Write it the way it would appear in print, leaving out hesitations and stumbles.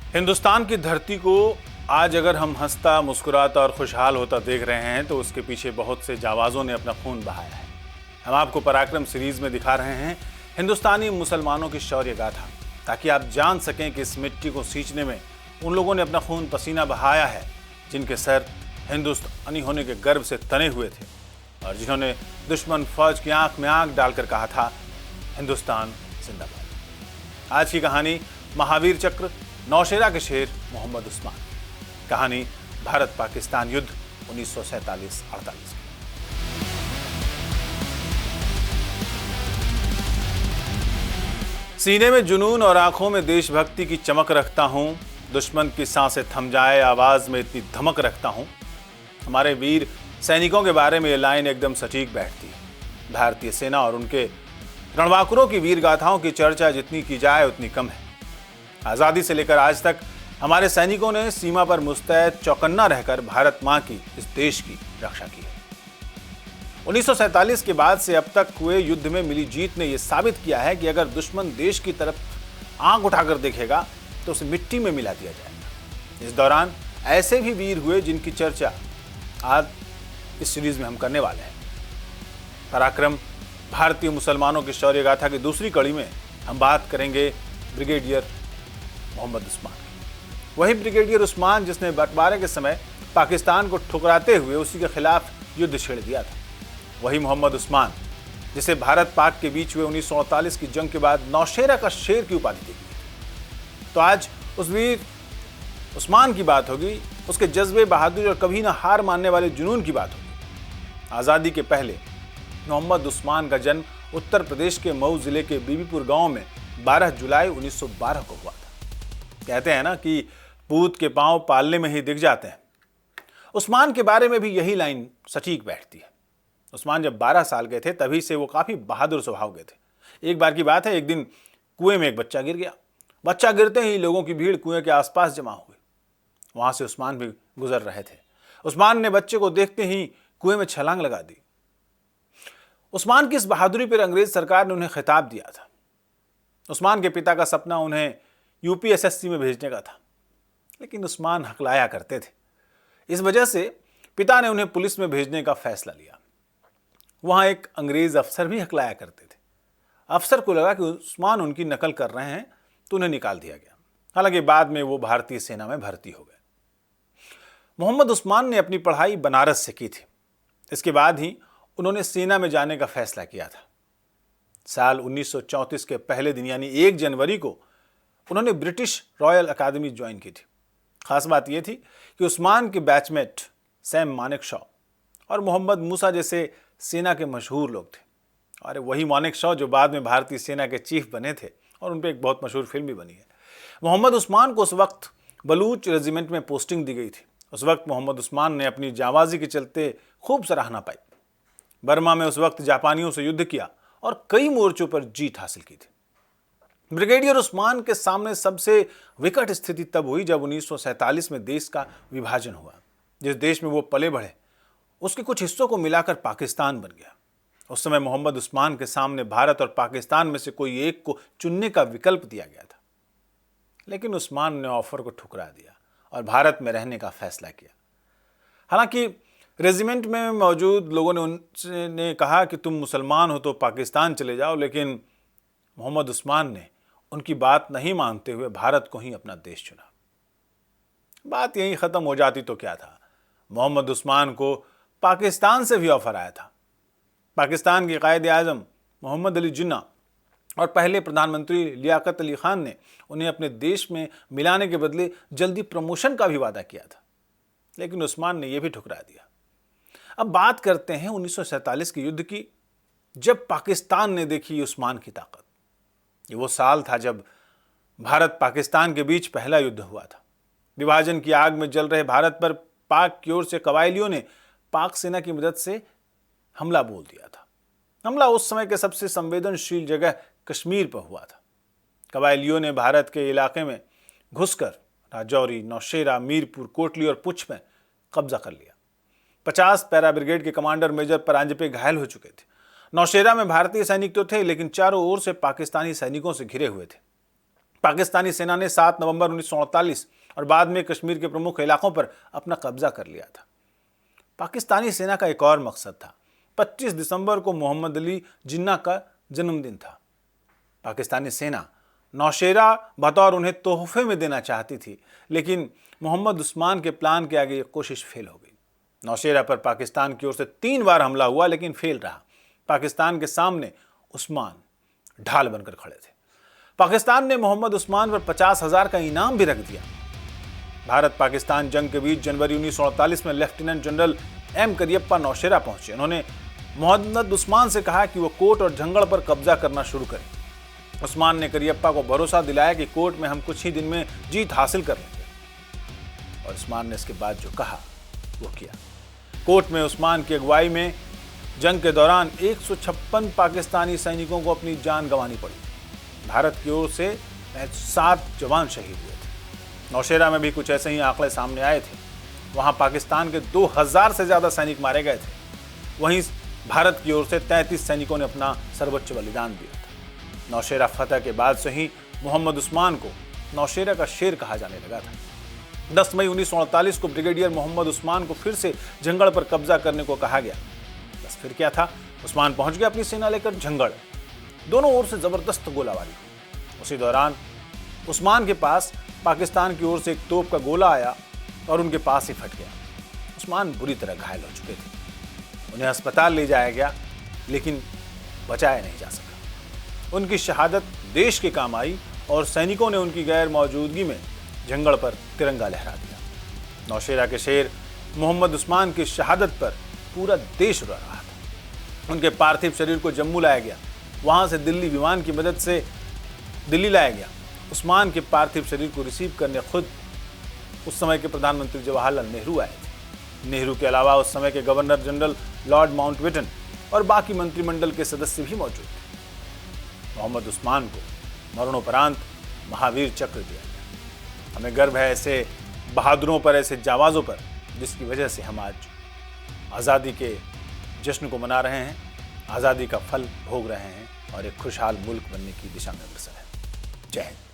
हिंदुस्तान की धरती को आज अगर हम हंसता, मुस्कुराता और खुशहाल होता देख रहे हैं तो उसके पीछे बहुत से जाबाजों ने अपना खून बहाया है। हम आपको पराक्रम सीरीज में दिखा रहे हैं हिंदुस्तानी मुसलमानों की शौर्य गाथा, ताकि आप जान सकें कि इस मिट्टी को सींचने में उन लोगों ने अपना खून पसीना बहाया है जिनके सर हिंदुस्तानी होने के गर्व से तने हुए थे और जिन्होंने दुश्मन फौज की आंख में आंख डालकर कहा था, हिंदुस्तान जिंदाबाद। आज की कहानी महावीर चक्र, नौशेरा के शेर मोहम्मद उस्मान। कहानी भारत पाकिस्तान युद्ध 1947-48 की। सीने में जुनून और आंखों में देशभक्ति की चमक रखता हूं, दुश्मन की सांसें थम जाए आवाज में इतनी धमक रखता हूं। हमारे वीर सैनिकों के बारे में ये लाइन एकदम सटीक बैठती है। भारतीय सेना और उनके रणबांकुरों की वीर गाथाओं की चर्चा जितनी की जाए उतनी कम है। आज़ादी से लेकर आज तक हमारे सैनिकों ने सीमा पर मुस्तैद चौकन्ना रहकर भारत मां की, इस देश की रक्षा की है। 1947 के बाद से अब तक हुए युद्ध में मिली जीत ने यह साबित किया है कि अगर दुश्मन देश की तरफ आंख उठाकर देखेगा तो उसे मिट्टी में मिला दिया जाएगा। इस दौरान ऐसे भी वीर हुए जिनकी चर्चा आज इस सीरीज में हम करने वाले हैं। पराक्रम भारतीय मुसलमानों की शौर्य गाथा की दूसरी कड़ी में हम बात करेंगे ब्रिगेडियर मोहम्मद उस्मान। वही ब्रिगेडियर उस्मान जिसने बंटवारे के समय पाकिस्तान को ठुकराते हुए उसी के खिलाफ युद्ध छेड़ दिया था। वही मोहम्मद उस्मान जिसे भारत पाक के बीच हुए 1948 की जंग के बाद नौशेरा का शेर की उपाधि दी गई। तो आज उस वीर उस्मान की बात होगी, उसके जज्बे, बहादुरी और कभी ना हार मानने वाले जुनून की बात होगी। आज़ादी के पहले मोहम्मद उस्मान का जन्म उत्तर प्रदेश के मऊ जिले के बीबीपुर गांव में 12 जुलाई 1912 को हुआ था। कहते हैं ना कि पूत के पांव पालने में ही दिख जाते हैं। उस्मान के बारे में भी यही लाइन सटीक बैठती है। उस्मान जब 12 साल के थे तभी से वो काफी बहादुर स्वभाव के थे। एक बार की बात है, एक दिन कुएं में एक बच्चा गिर गया। बच्चा गिरते ही लोगों की भीड़ कुएं के आसपास जमा हो गई। वहां से उस्मान भी गुजर रहे थे। उस्मान ने बच्चे को देखते ही कुएं में छलांग लगा दी। उस्मान की इस बहादुरी पर अंग्रेज सरकार ने उन्हें खिताब दिया था। उस्मान के पिता का सपना उन्हें यूपीएसएससी में भेजने का था, लेकिन उस्मान हकलाया करते थे। इस वजह से पिता ने उन्हें पुलिस में भेजने का फैसला लिया। वहां एक अंग्रेज अफसर भी हकलाया करते थे। अफसर को लगा कि उस्मान उनकी नकल कर रहे हैं तो उन्हें निकाल दिया गया। हालांकि बाद में वो भारतीय सेना में भर्ती हो गए। मोहम्मद उस्मान ने अपनी पढ़ाई बनारस से की थी। इसके बाद ही उन्होंने सेना में जाने का फैसला किया था। साल 1934 के पहले दिन यानी 1 जनवरी को उन्होंने ब्रिटिश रॉयल अकादमी ज्वाइन की थी। खास बात यह थी कि उस्मान के बैचमेट सैम मानेकशॉ और मोहम्मद मूसा जैसे सेना के मशहूर लोग थे। और वही मानेकशॉ जो बाद में भारतीय सेना के चीफ बने थे और उन पर एक बहुत मशहूर फिल्म भी बनी है। मोहम्मद उस्मान को उस वक्त बलूच रेजिमेंट में पोस्टिंग दी गई थी। उस वक्त मोहम्मद उस्मान ने अपनी जांबाजी के चलते खूब सराहना पाई। बर्मा में उस वक्त जापानियों से युद्ध किया और कई मोर्चों पर जीत हासिल की थी। ब्रिगेडियर उस्मान के सामने सबसे विकट स्थिति तब हुई जब 1947 में देश का विभाजन हुआ। जिस देश में वो पले बढ़े उसके कुछ हिस्सों को मिलाकर पाकिस्तान बन गया। उस समय मोहम्मद उस्मान के सामने भारत और पाकिस्तान में से कोई एक को चुनने का विकल्प दिया गया था, लेकिन उस्मान ने ऑफर को ठुकरा दिया और भारत में रहने का फैसला किया। हालांकि रेजिमेंट में मौजूद लोगों ने उनसे कहा कि तुम मुसलमान हो तो पाकिस्तान चले जाओ, लेकिन मोहम्मद उस्मान ने उनकी बात नहीं मानते हुए भारत को ही अपना देश चुना। बात यहीं खत्म हो जाती तो क्या था, मोहम्मद उस्मान को पाकिस्तान से भी ऑफर आया था। पाकिस्तान के कायदे आजम मोहम्मद अली जिन्ना और पहले प्रधानमंत्री लियाकत अली खान ने उन्हें अपने देश में मिलाने के बदले जल्दी प्रमोशन का भी वादा किया था, लेकिन उस्मान ने यह भी ठुकरा दिया। अब बात करते हैं 1947 के युद्ध की, जब पाकिस्तान ने देखी उस्मान की ताकत। ये वो साल था जब भारत पाकिस्तान के बीच पहला युद्ध हुआ था। विभाजन की आग में जल रहे भारत पर पाक की ओर से कबायलियों ने पाक सेना की मदद से हमला बोल दिया था। हमला उस समय के सबसे संवेदनशील जगह कश्मीर पर हुआ था। कबायलियों ने भारत के इलाके में घुसकर राजौरी, नौशेरा, मीरपुर, कोटली और पुंछ में कब्जा कर लिया। 50 पैरा ब्रिगेड के कमांडर मेजर परांजपे घायल हो चुके थे। नौशेरा में भारतीय सैनिक तो थे, लेकिन चारों ओर से पाकिस्तानी सैनिकों से घिरे हुए थे। पाकिस्तानी सेना ने 7 नवंबर 1948 और बाद में कश्मीर के प्रमुख इलाकों पर अपना कब्जा कर लिया था। पाकिस्तानी सेना का एक और मकसद था। 25 दिसंबर को मोहम्मद अली जिन्ना का जन्मदिन था। पाकिस्तानी सेना नौशेरा बतौर उन्हें तोहफे में देना चाहती थी, लेकिन मोहम्मद उस्मान के प्लान के आगे ये कोशिश फेल हो गई। नौशेरा पर पाकिस्तान की ओर से 3 बार हमला हुआ, लेकिन फेल रहा। पाकिस्तान के सामने उस्मान ढाल बनकर खड़े थे। पाकिस्तान ने मोहम्मद उस्मान पर 50,000 का इनाम भी रख दिया। भारत पाकिस्तान जंग के बीच जनवरी 1948 में lieutenant general M Kariappa Nowshera पहुंचे। उन्होंने मोहम्मद उस्मान से कहा कि वो कोट और झंगड़ पर कब्जा करना शुरू करें। उस्मान ने करियप्पा को भरोसा दिलाया कि कोट में हम कुछ ही दिन में जीत हासिल कर लेंगे, और उस्मान ने इसके बाद जो कहा वो किया। कोट में उस्मान की अगुवाई में जंग के दौरान 156 पाकिस्तानी सैनिकों को अपनी जान गंवानी पड़ी। भारत की ओर से 7 जवान शहीद हुए थे। नौशेरा में भी कुछ ऐसे ही आंकड़े सामने आए थे। वहां पाकिस्तान के 2000 से ज्यादा सैनिक मारे गए थे। वहीं भारत की ओर से 33 सैनिकों ने अपना सर्वोच्च बलिदान दिया था। नौशेरा फतह के बाद से ही मोहम्मद उस्मान को नौशेरा का शेर कहा जाने लगा था। 10 मई 1948 को ब्रिगेडियर मोहम्मद उस्मान को फिर से झंगड़ पर कब्जा करने को कहा गया। बस फिर क्या था, उस्मान पहुंच गया अपनी सेना लेकर झंगड़। दोनों ओर से जबरदस्त गोलाबारी। उसी दौरान उस्मान के पास पाकिस्तान की ओर से एक तोप का गोला आया और उनके पास ही फट गया। उस्मान बुरी तरह घायल हो चुके थे। उन्हें अस्पताल ले जाया गया, लेकिन बचाया नहीं जा सका। उनकी शहादत देश के काम आई और सैनिकों ने उनकी गैर मौजूदगी में झंगड़ पर तिरंगा लहरा दिया। नौशेरा के शेर मोहम्मद उस्मान की शहादत पर पूरा देश रो रहा था। उनके पार्थिव शरीर को जम्मू लाया गया। वहां से दिल्ली विमान की मदद से दिल्ली लाया गया। उस्मान के पार्थिव शरीर को रिसीव करने खुद उस समय के प्रधानमंत्री जवाहरलाल नेहरू आए थे। नेहरू के अलावा उस समय के गवर्नर जनरल लॉर्ड माउंटबेटन और बाकी मंत्रिमंडल के सदस्य भी मौजूद थे। मोहम्मद उस्मान को मरणोपरांत महावीर चक्र दिया गया। हमें गर्व है ऐसे बहादुरों पर, ऐसे जाबाजों पर, जिसकी वजह से हम आज आज़ादी के जश्न को मना रहे हैं, आज़ादी का फल भोग रहे हैं और एक खुशहाल मुल्क बनने की दिशा में अग्रसर है। जय हिंद।